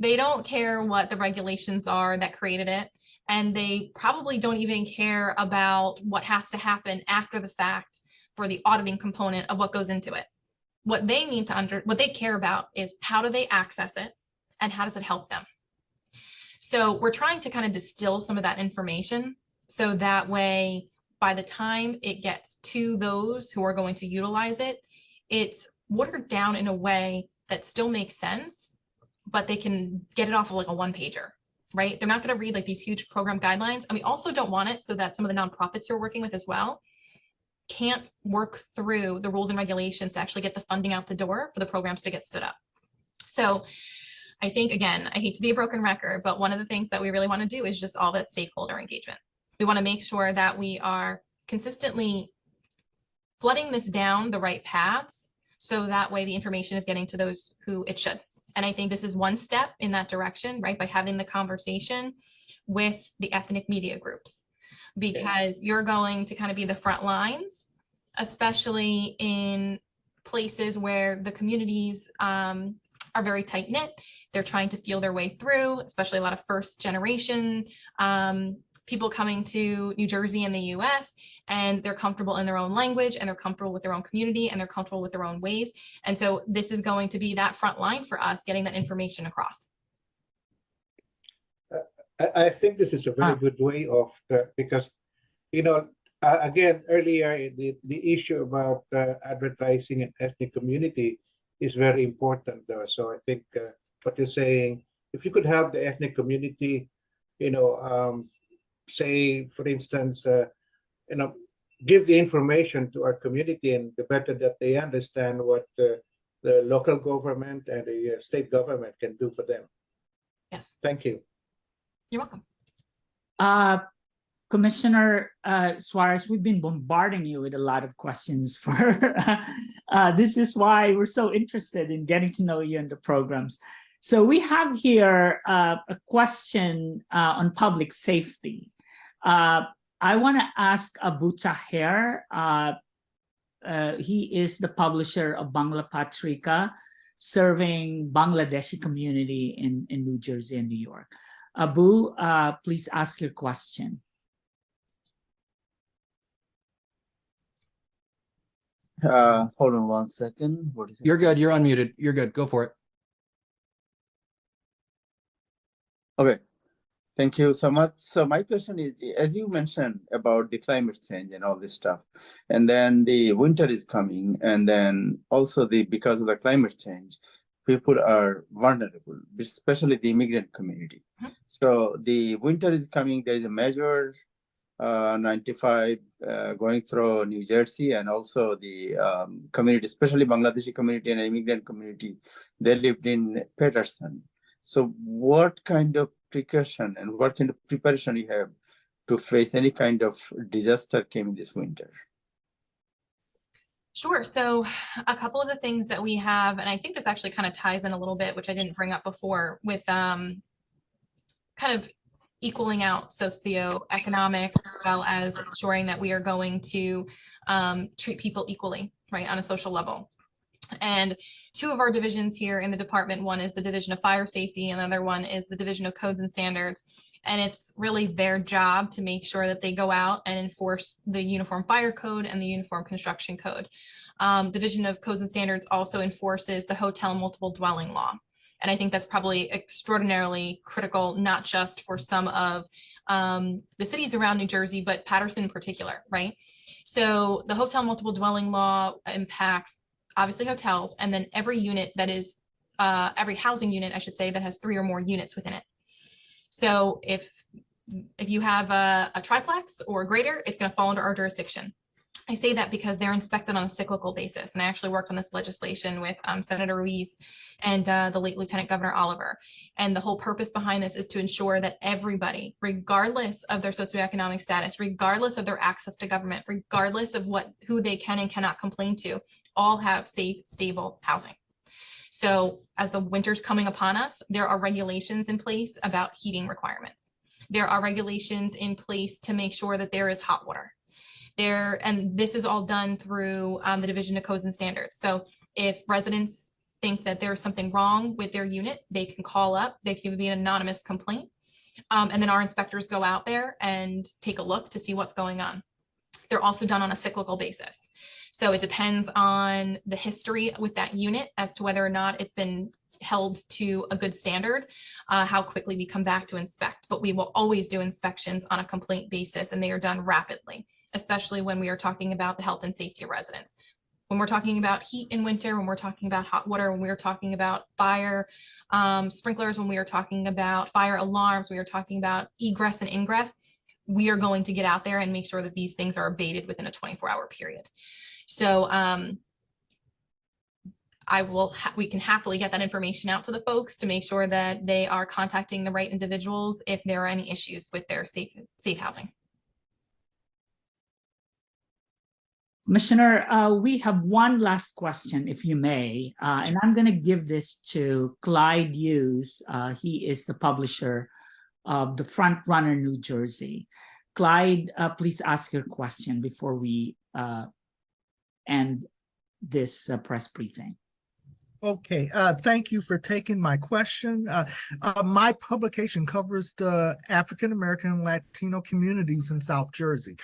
[SPEAKER 3] They don't care what the regulations are that created it. And they probably don't even care about what has to happen after the fact for the auditing component of what goes into it. What they need to what they care about is how do they access it and how does it help them? So we're trying to kind of distill some of that information so that way, by the time it gets to those who are going to utilize it, it's watered down in a way that still makes sense, but they can get it off of like a one-pager, right? They're not going to read like these huge program guidelines. And we also don't want it so that some of the nonprofits you're working with as well can't work through the rules and regulations to actually get the funding out the door for the programs to get stood up. So I think, again, I hate to be a broken record, but one of the things that we really want to do is just all that stakeholder engagement. We want to make sure that we are consistently flooding this down the right paths so that way the information is getting to those who it should. And I think this is one step in that direction, right? By having the conversation with the ethnic media groups. because you're going to kind of be the front lines, especially in places where the communities are very tight knit. They're trying to feel their way through, especially a lot of first generation people coming to New Jersey and the US, and they're comfortable in their own language, and they're comfortable with their own community, and they're comfortable with their own ways. And so this is going to be that front line for us, getting that information across.
[SPEAKER 10] I think this is a very good way of, because, you know, again, earlier, the issue about advertising and ethnic community is very important, though. So I think what you're saying, if you could have the ethnic community, you know, say, for instance, you know, give the information to our community, and the better that they understand what the local government and the state government can do for them.
[SPEAKER 3] Yes.
[SPEAKER 10] Thank you.
[SPEAKER 3] You're welcome.
[SPEAKER 2] Commissioner Suarez, we've been bombarding you with a lot of questions for this is why we're so interested in getting to know you and the programs. So we have here a question on public safety. I want to ask Abu Taher. He is the publisher of Bangla Patrika, serving Bangladeshi community in New Jersey and New York. Abu, please ask your question.
[SPEAKER 11] Hold on 1 second. What is it?
[SPEAKER 6] You're good. You're unmuted. You're good. Go for it.
[SPEAKER 11] Okay. Thank you so much. So my question is, as you mentioned about the climate change and all this stuff, and then the winter is coming, and then also because of the climate change, people are vulnerable, especially the immigrant community. So the winter is coming. There is a measure 95 going through New Jersey, and also the community, especially Bangladeshi community and immigrant community, they lived in Peterson. So what kind of precaution and what kind of preparation you have to face any kind of disaster came this winter?
[SPEAKER 3] Sure. So a couple of the things that we have, and I think this actually kind of ties in a little bit, which I didn't bring up before, with kind of equaling out socioeconomics, as well as ensuring that we are going to treat people equally, right, on a social level. And two of our divisions here in the department, one is the Division of Fire Safety, and the other one is the Division of Codes and Standards. And it's really their job to make sure that they go out and enforce the Uniform Fire Code and the Uniform Construction Code. Division of Codes and Standards also enforces the Hotel Multiple Dwelling Law. And I think that's probably extraordinarily critical, not just for some of the cities around New Jersey, but Paterson in particular, right? So the Hotel Multiple Dwelling Law impacts obviously hotels, and then every unit that is, every housing unit, I should say, that has 3 or more units within it. So if you have a triplex or greater, it's going to fall under our jurisdiction. I say that because they're inspected on a cyclical basis. And I actually worked on this legislation with Senator Ruiz and the late Lieutenant Governor Oliver. And the whole purpose behind this is to ensure that everybody, regardless of their socioeconomic status, regardless of their access to government, regardless of who they can and cannot complain to, all have safe, stable housing. So as the winter's coming upon us, there are regulations in place about heating requirements. There are regulations in place to make sure that there is hot water. And this is all done through the Division of Codes and Standards. So if residents think that there's something wrong with their unit, they can call up, they can be an anonymous complaint. And then our inspectors go out there and take a look to see what's going on. They're also done on a cyclical basis. So it depends on the history with that unit as to whether or not it's been held to a good standard, how quickly we come back to inspect. But we will always do inspections on a complaint basis, and they are done rapidly, especially when we are talking about the health and safety of residents. When we're talking about heat in winter, when we're talking about hot water, when we're talking about fire sprinklers, when we are talking about fire alarms, we are talking about egress and ingress, we are going to get out there and make sure that these things are abated within a 24-hour period. So we can happily get that information out to the folks to make sure that they are contacting the right individuals if there are any issues with their safe housing.
[SPEAKER 2] Commissioner, we have one last question, if you may, and I'm going to give this to Clyde Hughes. He is the publisher of the Front Runner New Jersey. Clyde, please ask your question before we end this press briefing.
[SPEAKER 12] Okay, thank you for taking my question. My publication covers the African American and Latino communities in South Jersey.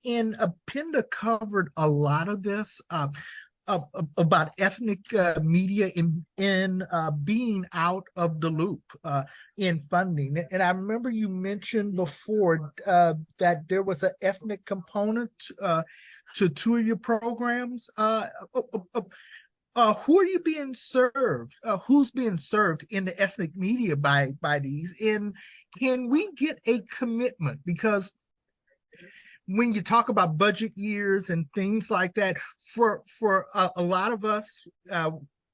[SPEAKER 12] And Apenda covered a lot of this about ethnic media in being out of the loop in funding. And I remember you mentioned before that there was an ethnic component to two of your programs. Who are you being served? Who's being served in the ethnic media by these? And can we get a commitment? Because when you talk about budget years and things like that, for a lot of us,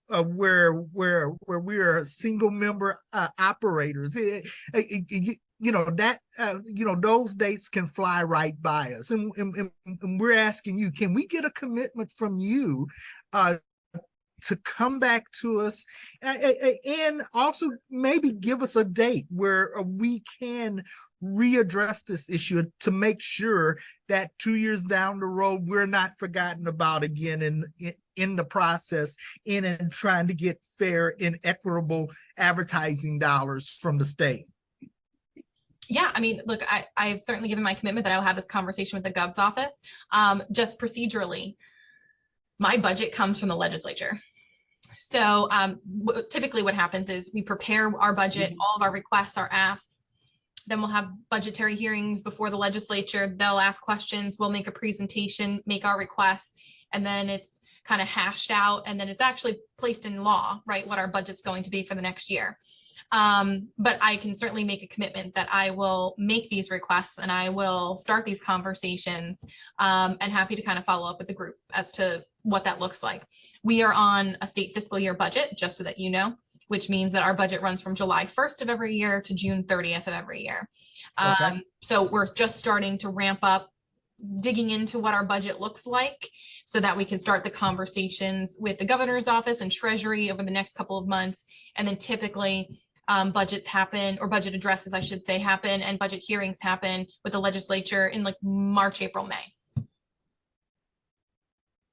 [SPEAKER 12] where we are single member operators, those dates can fly right by us, and we're asking you, can we get a commitment from you to come back to us, and also maybe give us a date where we can readdress this issue to make sure that 2 years down the road we're not forgotten about again in the process in trying to get fair and equitable advertising dollars from the state.
[SPEAKER 3] Yeah, I mean, look, I've certainly given my commitment that I'll have this conversation with the Gov's office. Just procedurally, my budget comes from the legislature. So typically what happens is we prepare our budget, all of our requests are asked, then we'll have budgetary hearings before the legislature. They'll ask questions, we'll make a presentation, make our requests, and then it's kind of hashed out, and then it's actually placed in law, right, what our budget's going to be for the next year. But I can certainly make a commitment that I will make these requests and I will start these conversations, and happy to kind of follow up with the group as to what that looks like. We are on a state fiscal year budget, just so that you know, which means that our budget runs from July 1st of every year to June 30th of every year.
[SPEAKER 12] Okay.
[SPEAKER 3] So we're just starting to ramp up, digging into what our budget looks like so that we can start the conversations with the governor's office and Treasury over the next couple of months. And then typically budgets happen, or budget addresses, I should say, happen, and budget hearings happen with the legislature in like March, April, May.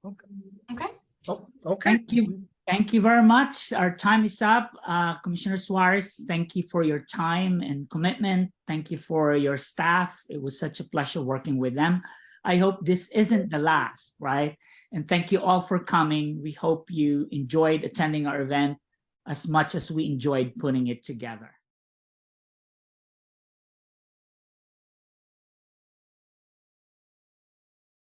[SPEAKER 12] Okay.
[SPEAKER 3] Okay.
[SPEAKER 12] Oh, okay.
[SPEAKER 2] Thank you. Thank you very much. Our time is up. Commissioner Suarez, thank you for your time and commitment. Thank you for your staff. It was such a pleasure working with them. I hope this isn't the last, right? And thank you all for coming. We hope you enjoyed attending our event as much as we enjoyed putting it together.